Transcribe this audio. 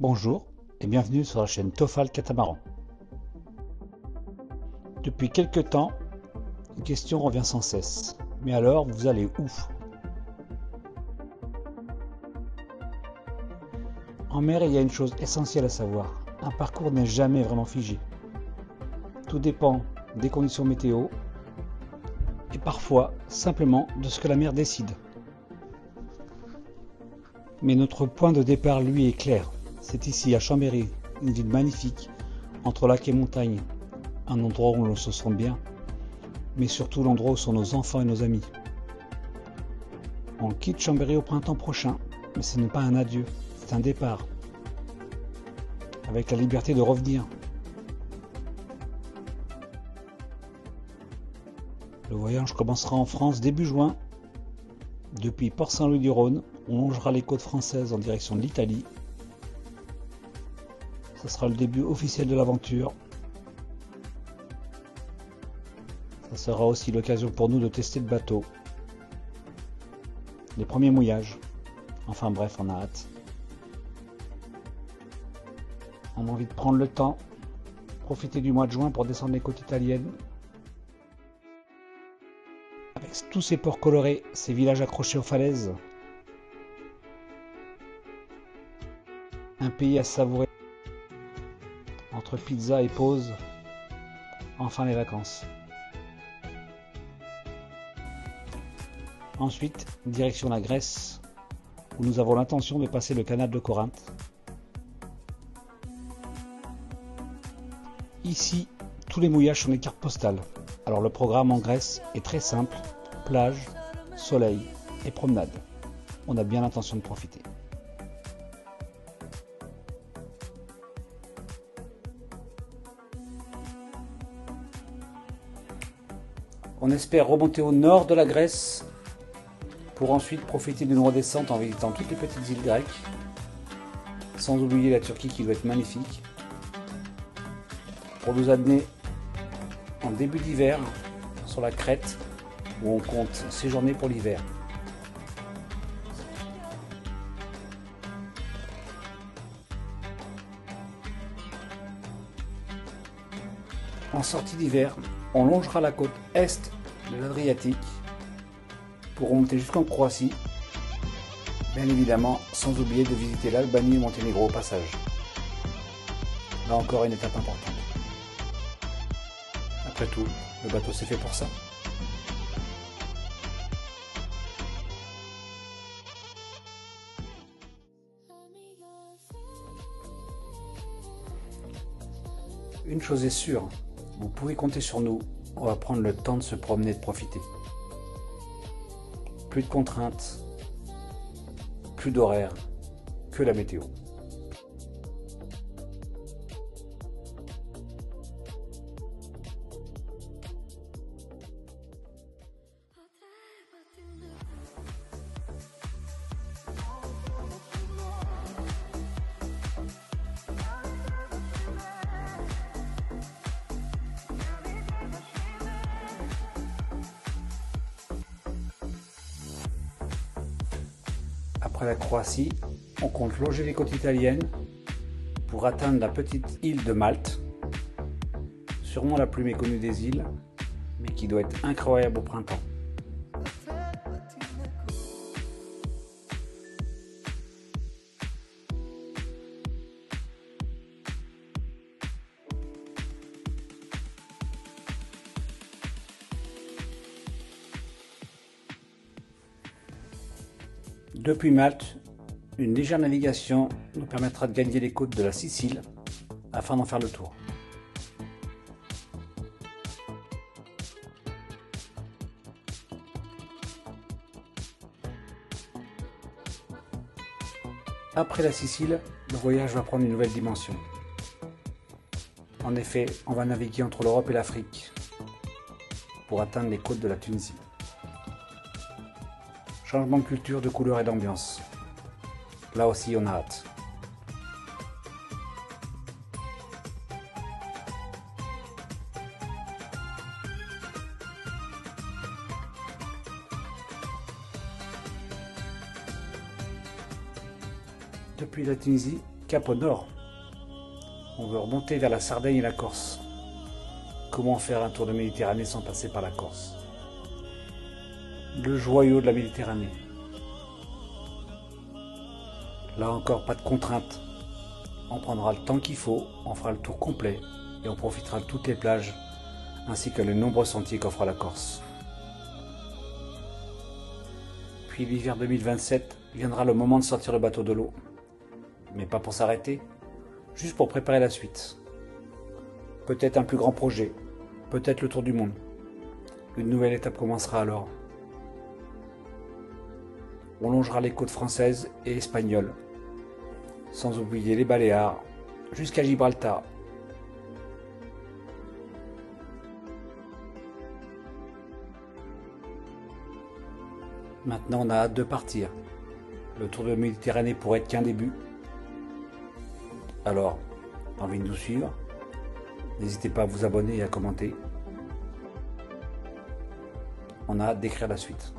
Bonjour et bienvenue sur la chaîne Tofal Catamaran. Depuis quelque temps, une question revient sans cesse. Mais alors, vous allez où? En mer, il y a une chose essentielle à savoir. Un parcours n'est jamais vraiment figé. Tout dépend des conditions météo et parfois simplement de ce que la mer décide. Mais notre point de départ, lui, est clair. C'est ici, à Chambéry, une ville magnifique, entre lac et montagne, un endroit où l'on se sent bien, mais surtout l'endroit où sont nos enfants et nos amis. On quitte Chambéry au printemps prochain, mais ce n'est pas un adieu, c'est un départ, avec la liberté de revenir. Le voyage commencera en France début juin. Depuis Port-Saint-Louis-du-Rhône, on longera les côtes françaises en direction de l'Italie. Ce sera le début officiel de l'aventure. Ça sera aussi l'occasion pour nous de tester le bateau. Les premiers mouillages. Enfin bref, on a hâte. On a envie de prendre le temps, profiter du mois de juin pour descendre les côtes italiennes. Avec tous ces ports colorés, ces villages accrochés aux falaises. Un pays à savourer. Entre pizza et pause, enfin les vacances. Ensuite, direction la Grèce, où nous avons l'intention de passer le canal de Corinthe. Ici, tous les mouillages sont des cartes postales. Alors le programme en Grèce est très simple, plage, soleil et promenade. On a bien l'intention de profiter. On espère remonter au nord de la Grèce pour ensuite profiter d'une redescente en visitant toutes les petites îles grecques, sans oublier la Turquie qui doit être magnifique, pour nous amener en début d'hiver sur la Crète où on compte séjourner pour l'hiver. En sortie d'hiver, on longera la côte est de l'Adriatique pour remonter jusqu'en Croatie, bien évidemment sans oublier de visiter l'Albanie et Monténégro au passage. Là encore une étape importante. Après tout, le bateau c'est fait pour ça. Une chose est sûre, vous pouvez compter sur nous, on va prendre le temps de se promener et de profiter. Plus de contraintes, plus d'horaires, que la météo. Après la Croatie, on compte longer les côtes italiennes pour atteindre la petite île de Malte, sûrement la plus méconnue des îles, mais qui doit être incroyable au printemps. Depuis Malte, une légère navigation nous permettra de gagner les côtes de la Sicile afin d'en faire le tour. Après la Sicile, le voyage va prendre une nouvelle dimension. En effet, on va naviguer entre l'Europe et l'Afrique pour atteindre les côtes de la Tunisie. Changement de culture, de couleur et d'ambiance. Là aussi, on a hâte. Depuis la Tunisie, cap au nord. On veut remonter vers la Sardaigne et la Corse. Comment faire un tour de Méditerranée sans passer par la Corse? Le joyau de la Méditerranée. Là encore, pas de contraintes. On prendra le temps qu'il faut, on fera le tour complet et on profitera de toutes les plages ainsi que les nombreux sentiers qu'offre la Corse. Puis l'hiver 2027 viendra le moment de sortir le bateau de l'eau. Mais pas pour s'arrêter, juste pour préparer la suite. Peut-être un plus grand projet, peut-être le tour du monde. Une nouvelle étape commencera alors. On longera les côtes françaises et espagnoles, sans oublier les Baléares, jusqu'à Gibraltar. Maintenant, on a hâte de partir. Le tour de la Méditerranée pourrait être qu'un début. Alors, envie de nous suivre? N'hésitez pas à vous abonner et à commenter. On a hâte d'écrire la suite.